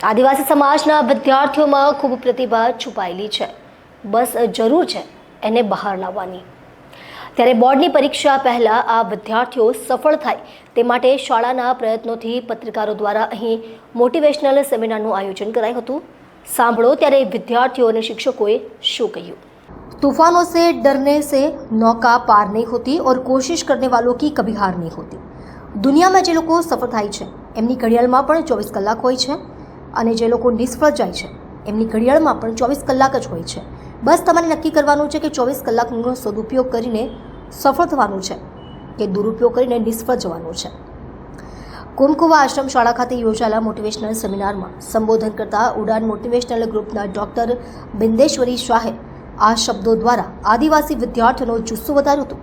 આદિવાસી સમાજના વિદ્યાર્થીઓમાં ખૂબ પ્રતિભા છુપાયેલી છે, બસ જરૂર છે એને બહાર લાવવાની। ત્યારે બોર્ડની પરીક્ષા પહેલાં આ વિદ્યાર્થીઓ સફળ થાય તે માટે શાળાના પ્રયત્નોથી પત્રકારો દ્વારા અહીં મોટિવેશનલ સેમિનારનું આયોજન કરાયું હતું। સાંભળો ત્યારે વિદ્યાર્થીઓ અને શિક્ષકોએ શું કહ્યું। तूफानों से डरने से नौका पार नहीं होती और कोशिश करने वालों की कभी हार नहीं होती। દુનિયામાં જે લોકો સફળ થાય છે એમની ઘડિયાળમાં પણ 24 કલાક હોય છે અને જે લોકો નિષ્ફળ જાય છે એમની ઘડિયાળમાં પણ 24 કલાક જ હોય છે। બસ તમારે નક્કી કરવાનું છે કે 24 કલાકનો સદુપયોગ કરીને સફળ થવાનું છે કે દુરુપયોગ કરીને નિષ્ફળ જવાનું છે। કુમકુવા આશ્રમ શાળા ખાતે યોજાયેલા મોટિવેશનલ સેમિનારમાં સંબોધન કરતા ઉડાન મોટિવેશનલ ગ્રુપના ડૉક્ટર બિંદેશ્વરી શાહે આ શબ્દો દ્વારા આદિવાસી વિદ્યાર્થીઓનો જુસ્સો વધાર્યો હતો।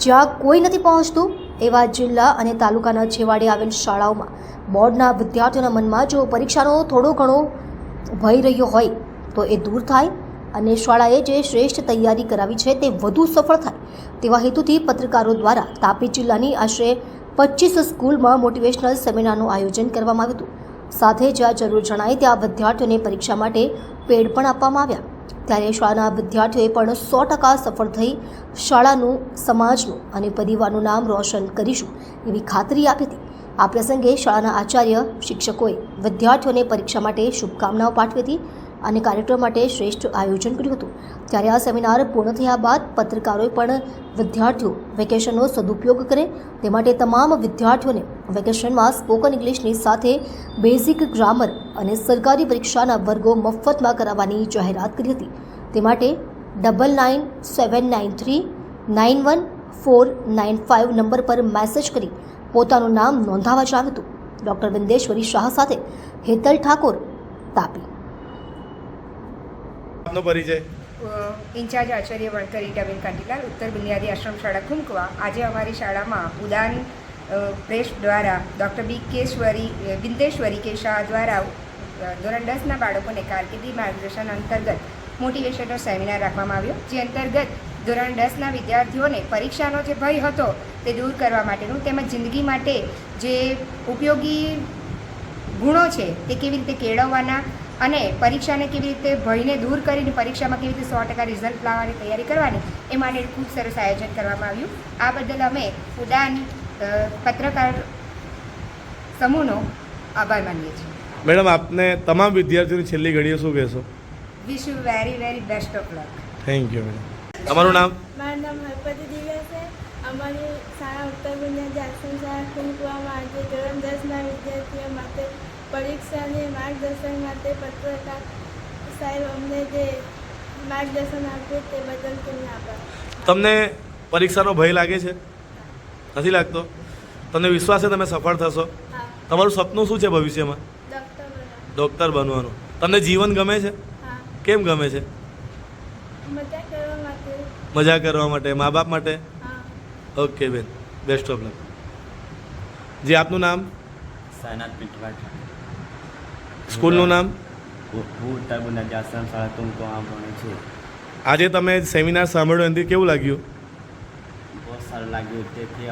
જ્યાં કોઈ નથી પહોંચતું એવા જિલ્લા અને તાલુકાના છેવાડે આવેલ શાળાઓમાં બોર્ડના વિદ્યાર્થીઓના મનમાં જો પરીક્ષાનો થોડો ઘણો ભય રહ્યો હોય તો એ દૂર થાય અને શાળાએ જે શ્રેષ્ઠ તૈયારી કરાવી છે તે વધુ સફળ થાય તેવા હેતુથી પત્રકારો દ્વારા તાપી જિલ્લાની આશરે 25 સ્કૂલમાં મોટિવેશનલ સેમિનારનું આયોજન કરવામાં આવ્યું હતું। સાથે જ્યાં જરૂર જણાય ત્યાં વિદ્યાર્થીઓને પરીક્ષા માટે પેડ પણ આપવામાં આવ્યા। ત્યારે શાળાના વિદ્યાર્થીઓએ પણ 100% સફળ થઈ શાળાનું, સમાજનું અને પરિવારનું નામ રોશન કરીશું એવી ખાતરી આપી હતી। આ પ્રસંગે શાળાના આચાર્ય, શિક્ષકોએ વિદ્યાર્થીઓને પરીક્ષા માટે શુભકામનાઓ પાઠવી હતી અને કાર્યક્રમ માટે શ્રેષ્ઠ આયોજન કર્યું હતું। ત્યારે આ સેમિનાર પૂર્ણ થયા બાદ પત્રકારોએ પણ વિદ્યાર્થીઓ વેકેશનનો સદુપયોગ કરે તે માટે તમામ વિદ્યાર્થીઓને વેકેશનમાં સ્પોકન ઇંગ્લિશની સાથે બેઝિક ગ્રામર અને સરકારી પરીક્ષાના વર્ગો મફતમાં કરાવવાની જાહેરાત કરી હતી। તે માટે 997093919495 નંબર પર મેસેજ કરી પોતાનું નામ નોંધાવવા જણાવ્યું હતું। ડૉક્ટર બિંદેશ્વરી શાહ સાથે હેતલ ઠાકોર, તાપી। આપનો પરિચય? ઇન્ચાર્જ આચાર્ય વણકર રીટાબેન કાંટીલાલ, ઉત્તર બુનિયાદી આશ્રમ શાળા કુમકુવા। આજે અમારી શાળામાં ઉડાન પ્રેસ દ્વારા ડૉક્ટર બિંદેશ્વરી કે શાહ દ્વારા ધોરણ 10ના બાળકોને કારકિર્દી માર્ગદર્શન અંતર્ગત મોટિવેશનલ સેમિનાર રાખવામાં આવ્યો, જે અંતર્ગત ધોરણ 10ના વિદ્યાર્થીઓને પરીક્ષાનો જે ભય હતો તે દૂર કરવા માટેનું તેમજ જિંદગી માટે જે ઉપયોગી ગુણો છે તે કેવી રીતે કેળવવાના અને પરીક્ષાને કેવી રીતે ભયને દૂર કરીને પરીક્ષામાં કેવી રીતે 100% રિઝલ્ટ લાવવાની તૈયારી કરવાની એ માટે ખૂબ સરસ આયોજન કરવામાં આવ્યું। આ બદલ અમે ઉડાન પત્રકાર સમૂહનો આભાર માનીએ છીએ। મેડમ, આપને તમામ વિદ્યાર્થીઓની છેલ્લી ઘડીએ શું કહેશો? Wish you very very best of luck. Thank you madam. તમારું નામ? મારું નામ હરપતિ દિવ્યા છે। અમારી શાળા ઉત્તર બુનિયાદી આશ્રમ શાળા કુમકુવામાં આજે ધોરણ 10ના વિદ્યાર્થીઓ માટે પરીક્ષાની માર્ગદર્શન માટે પત્રકાર સાહેબ અમને જે માર્ગદર્શન આપ્યું તે બદલ તેમને આભાર। તમને પરીક્ષાનો ભય લાગે છે? નથી લાગતો? તમને વિશ્વાસ છે તમે સફળ થશો? હા, તમારું સપનું શું છે ભવિષ્યમાં? ડૉક્ટર બનવાનું। તમને જીવન ગમે છે? હા, કેમ ગમે છે? મજા કરવા માટે। મજા કરવા માટે, મા બાપ માટે? હા। ઓકે બેન, બેસ્ટ ઓફ લક। જી, આપનું નામ? સાયનાથ પીઠવાડ। સ્કૂલનું નામ? હું ઉત્તર બુનિયાદી આશ્રમ શાળા કુમકુવા ભણું છું। આજે તમે સેમિનાર સાંભળ્યો એનાથી કેવું લાગ્યું? બહુ સારું લાગ્યું। તેથી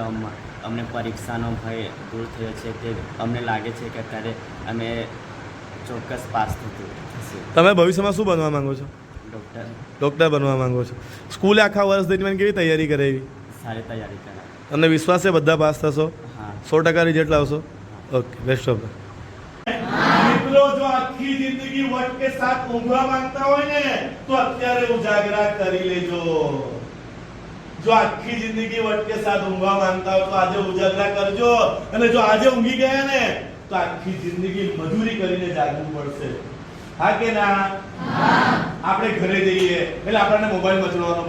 અમને પરીક્ષાનો ભય દૂર થયો છે। તે અમને લાગે છે કે અત્યારે અમે ચોક્કસ પાસ થશું। તમે ભવિષ્યમાં શું બનવા માંગો છો? ડૉક્ટર બનવા માંગો છો। સ્કૂલે આખા વર્ષ દરમિયાન કેવી તૈયારી કરાવી? સારી તૈયારી કરાવી। તમને વિશ્વાસ છે બધા પાસ થશો? હા। 100% રિઝલ્ટ લાવશો? Okay, best of luck. મિત્રો, જો આખી જિંદગી વટ કે સાથ ઊંઘવા માંગતા હોય ને તો અત્યારે ઉજાગરા કરી લેજો। જો આખી જિંદગી વટ કે સાથ ઊંઘવા માંગતા હોય તો આજે ઉજાગરા કરજો અને જો આજે ઊંઘી ગયા ને તો આખી જિંદગી મજૂરી કરીને જાગવું પડશે। હા કે ના? હા। આપણે ઘરે જઈએ એટલે આપણને મોબાઈલ મચડવાનો